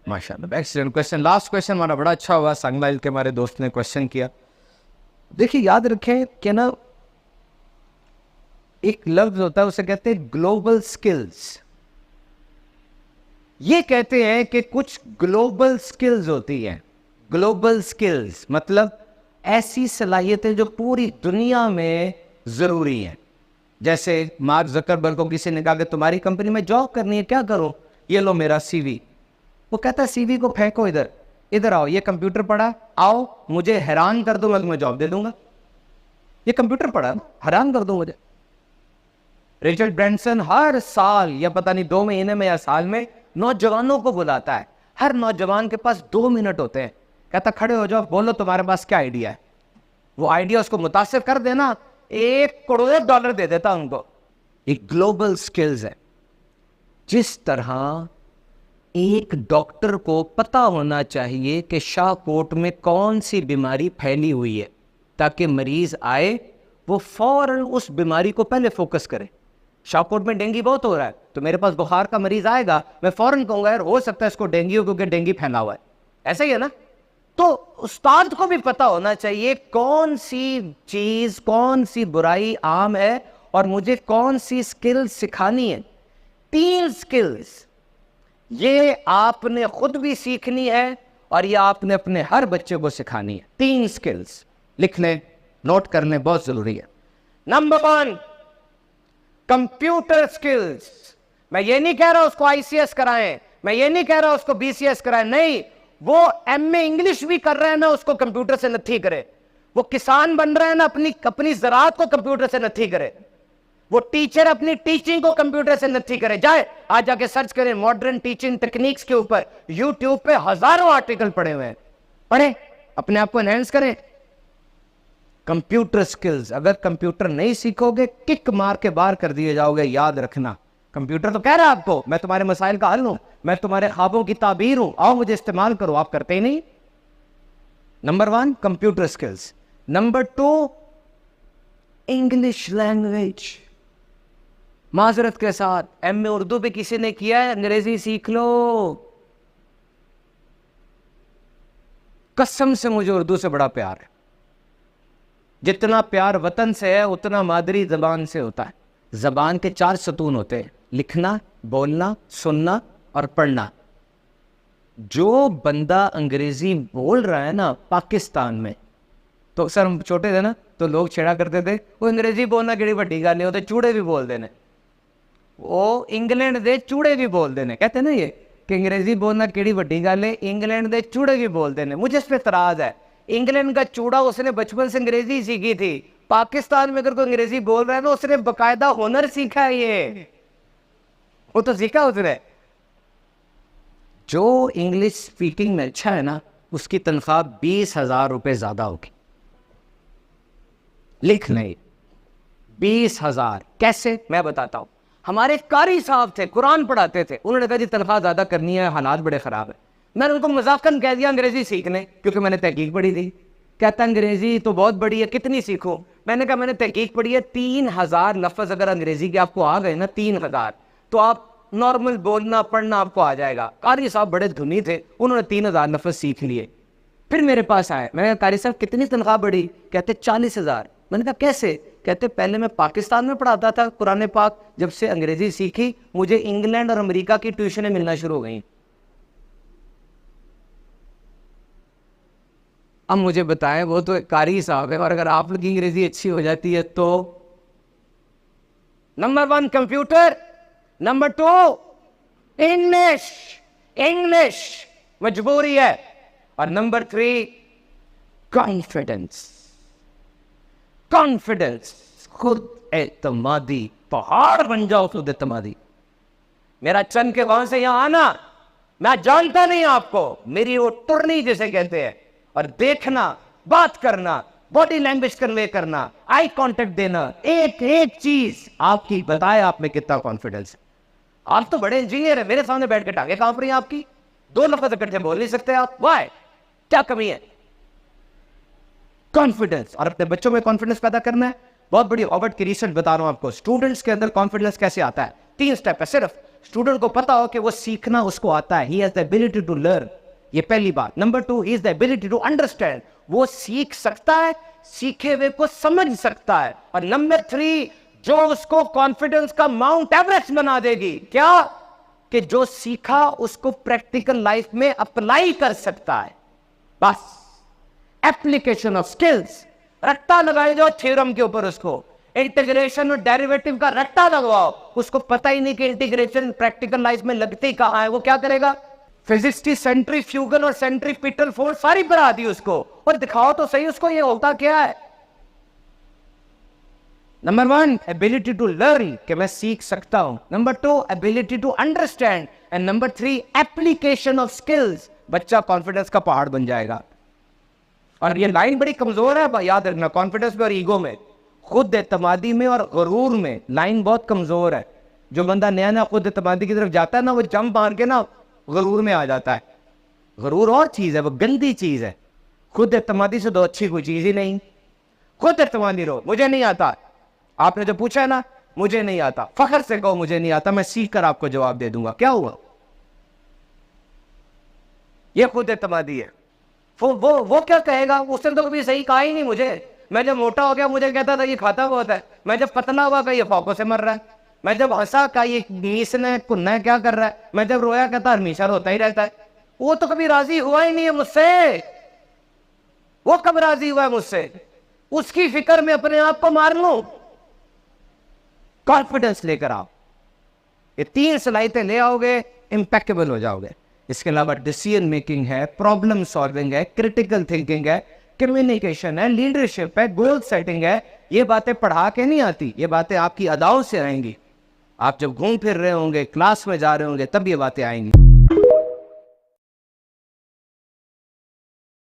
माशाल्लाह, excellent question. Last question हमारा बड़ा अच्छा हुआ, संगलाइल के हमारे दोस्त ने क्वेश्चन किया। देखिए याद रखें कि ना एक लफ्ज होता है उसे कहते हैं ग्लोबल स्किल्स। ये कहते हैं कि कुछ ग्लोबल स्किल्स होती हैं। ग्लोबल स्किल्स मतलब ऐसी सलाहियतें जो पूरी दुनिया में जरूरी हैं। जैसे मार्क जकरबर्ग को किसी ने कहा कि तुम्हारी कंपनी में जॉब करनी है, क्या करो? ये लो मेरा सीवी। वो कहता है सीवी को फेंको इधर, इधर आओ, ये कंप्यूटर पढ़ा, आओ मुझे हैरान कर दो, मैं तुम्हें जॉब दे दूंगा। ये कंप्यूटर पढ़ा, हैरान कर दो मुझे। रिचर्ड ब्रैंसन हर साल या पता नहीं 2 महीने में या साल में नौजवानों को बुलाता है। हर नौजवान के पास 2 मिनट होते हैं। कहता खड़े हो जाओ, बोलो तुम्हारे पास क्या आइडिया है। वो आइडिया उसको मुतासिर कर देना, $1 करोड़ दे देता उनको। एक ग्लोबल स्किल्स है। जिस तरह एक डॉक्टर को पता होना चाहिए कि शाहकोट में कौन सी बीमारी फैली हुई है, ताकि मरीज आए वो फौरन उस बीमारी को पहले फोकस करे। शाहकोट में डेंगू बहुत हो रहा है, तो मेरे पास बुखार का मरीज आएगा, मैं फौरन कहूंगा यार हो सकता है इसको डेंगू, क्योंकि डेंगू फैला हुआ है। ऐसा ही है ना? तो उस्ताद को भी पता होना चाहिए कौन सी चीज, कौन सी बुराई आम है और मुझे कौन सी स्किल सिखानी है। 3 स्किल्स ये आपने खुद भी सीखनी है और ये आपने अपने हर बच्चे को सिखानी है। 3 स्किल्स लिख लें, नोट कर लें, बहुत जरूरी है। Number 1 computer skills. मैं ये नहीं कह रहा उसको आईसीएस कराएं, मैं ये नहीं कह रहा उसको बीसीएस कराएं, नहीं। वो एमए इंग्लिश भी कर रहा है ना, उसको कंप्यूटर से नथी करे। वो किसान बन रहा है ना, अपनी ज़राअत को कंप्यूटर से नथी करे। वो टीचर अपनी टीचिंग को कंप्यूटर से नथी करे। जाए आज जाके सर्च करें मॉडर्न टीचिंग टेक्निक्स के ऊपर, यूट्यूब पे हजारों आर्टिकल पड़े हुए हैं, पढ़े, अपने आप को एनहेंस करें। कंप्यूटर स्किल्स, अगर कंप्यूटर नहीं सीखोगे किक मार के बाहर कर दिए जाओगे। याद रखना, कंप्यूटर तो कह रहा है आपको मैं तुम्हारे मसाइल का हल हूं, मैं तुम्हारे ख्वाबों की ताबीर हूं, आओ मुझे इस्तेमाल करो, आप करते ही नहीं। Number 1 computer skills. Number 2 English language. माजरत के साथ एमए उर्दू पे किसी ने किया है, अंग्रेजी सीख लो। कसम से मुझे उर्दू से बड़ा प्यार है। जितना प्यार वतन से है उतना मादरी जबान से होता है। जबान के 4 सतून होते हैं, लिखना, बोलना, सुनना और पढ़ना। जो बंदा अंग्रेजी बोल रहा है ना पाकिस्तान में, तो सर हम छोटे थे ना तो लोग छेड़ा करते थे वो अंग्रेजी बोलना केड़ी वड्डी गल होते, चूड़े भी बोल देने। वो इंग्लैंड दे चूड़े भी बोल देने, कहते ना ये कि अंग्रेजी बोलना केड़ी वड्डी गल है, इंग्लैंड दे चूड़े भी बोल देने। मुझे इस पर एतराज है। इंग्लैंड का चूड़ा उसने बचपन से अंग्रेजी सीखी थी। पाकिस्तान में अगर कोई अंग्रेजी बोल रहा है ना उसने बकायदा हुनर सीखा है, ये वो तो सीखा उसने। जो इंग्लिश स्पीकिंग में अच्छा है ना उसकी तनख्वाह 20,000 रुपए ज्यादा होगी। लिख लें 20,000। कैसे, मैं बताता हूं। हमारे कारी साहब थे, कुरान पढ़ाते थे, उन्होंने कहा जी तनख्वाह ज्यादा करनी है, हालात बड़े खराब है। मैंने उनको मजाकन कह दिया अंग्रेजी सीखने, क्योंकि मैंने तहकीक पढ़ी थी। कहता अंग्रेजी तो बहुत बड़ी है, कितनी सीखूं? मैंने कहा मैंने तहकीक पढ़ी है, 3,000 लफ्ज अगर अंग्रेजी के आपको आ गए ना 3,000, तो आप नॉर्मल बोलना पढ़ना आपको आ जाएगा। कारी साहब बड़े धुनी थे, उन्होंने 3,000 लफ्ज सीख लिए। फिर मेरे पास आए, मैंने कहा कारी साहब कितनी तनख्वाह बढ़ी? कहते 40,000। मैंने कहा कैसे? कहते पहले मैं पाकिस्तान में पढ़ाता था कुरान पाक, जब से अंग्रेजी सीखी मुझे इंग्लैंड और अमेरिका की ट्यूशनें मिलना शुरू हो गई। अब मुझे बताएं, वो तो कारी साहब है, और अगर आप लोग की अंग्रेजी अच्छी हो जाती है तो। Number 1 computer, number 2 English, English मजबूरी है, और नंबर 3 कॉन्फिडेंस। कॉन्फिडेंस, खुद एतमादी, पहाड़ बन जाओ खुद एतमादी। मेरा चंद के गांव से यहां आना, मैं जानता नहीं आपको, मेरी वो टुरनी जिसे कहते हैं, और देखना, बात करना, बॉडी लैंग्वेज कन्वे करना, आई कांटेक्ट देना, एक एक चीज आपकी बताए आप में कितना कॉन्फिडेंस है। आप तो बड़े इंजीनियर है, मेरे सामने बैठ के टांगे कांप रही हैं आपकी। 2 लफ्ज इकट्ठे बोल नहीं सकते आप, वाई, क्या कमी है? कॉन्फिडेंस। और अपने बच्चों में कॉन्फिडेंस पैदा करना है। बहुत बड़ी ऑबर्ट की रिसर्च बता रहा हूं आपको, स्टूडेंट्स के अंदर कॉन्फिडेंस कैसे आता है। 3 स्टेप है सिर्फ। स्टूडेंट को पता हो कि वो सीखना उसको आता है, he has the ability to learn, ये पहली बात। Number 2, he is the ability to understand, वो सीख सकता है, सीखे हुए को समझ सकता है। और नंबर 3, जो उसको कॉन्फिडेंस का माउंट एवरेस्ट बना देगी, क्या कि जो सीखा उसको प्रैक्टिकल लाइफ में अप्लाई कर सकता है। बस एप्लीकेशन ऑफ स्किल्स, रट्टा लगाए जाओ थ्योरम के ऊपर, उसको इंटीग्रेशन और डेरिवेटिव का रट्टा लगवाओ, उसको पता ही नहीं कि इंटीग्रेशन प्रैक्टिकल लाइफ में लगती कहां है, वो क्या करेगा? फिजिक्स की सेंट्रीफ्यूगल और सेंट्रीपिटल फोर्स सारी पढ़ा दी उसको, और दिखाओ तो सही उसको ये होता क्या है। नंबर 1, एबिलिटी टू लर्न, कि मैं सीख सकता हूं। Number 2, ability to understand, and number 3, application of skills. बच्चा कॉन्फिडेंस का पहाड़ बन जाएगा। और ये लाइन बड़ी कमजोर है, याद रखना, कॉन्फिडेंस में और ईगो में, खुद एतमादी में और गरूर में लाइन बहुत कमजोर है। जो बंदा नया नया खुद एतमादी की तरफ जाता है ना, वो जंप मार के ना गरूर में आ जाता है। गरूर और चीज है, वो गंदी चीज है। खुद एतमादी से तो अच्छी कोई चीज ही नहीं। खुद एतमादी रहो, मुझे नहीं आता, आपने जो पूछा है ना, मुझे नहीं आता, फखर से कहो मुझे नहीं आता, मैं सीख कर आपको जवाब दे दूंगा, क्या हुआ? ये खुद एतमादी है। वो क्या कहेगा? उसने तो कभी सही कहा ही नहीं मुझे। मैं जब मोटा हो गया मुझे कहता था ये खाता बहुत है, मैं जब पतला हुआ का ये फौकों से मर रहा है, मैं जब हंसा का ये नीसना कुन्ना क्या कर रहा है, मैं जब रोया कहता हमेशा रोता ही रहता है। वो तो कभी राजी हुआ ही नहीं है मुझसे। वो कब राजी हुआ है मुझसे? उसकी फिक्र में अपने आप को मार लूं। कॉन्फिडेंस लेकर आओ, ये 3 सलाहियतें ले आओगे, इंपैक्टेबल हो जाओगे। इसके अलावा डिसीजन मेकिंग है, प्रॉब्लम सॉल्विंग है, क्रिटिकल थिंकिंग है, कम्युनिकेशन है, लीडरशिप है, गोल सेटिंग है। ये बातें पढ़ा के नहीं आती, ये बातें आपकी अदाओं से आएंगी। आप जब घूम फिर रहे होंगे, क्लास में जा रहे होंगे, तब ये बातें आएंगी।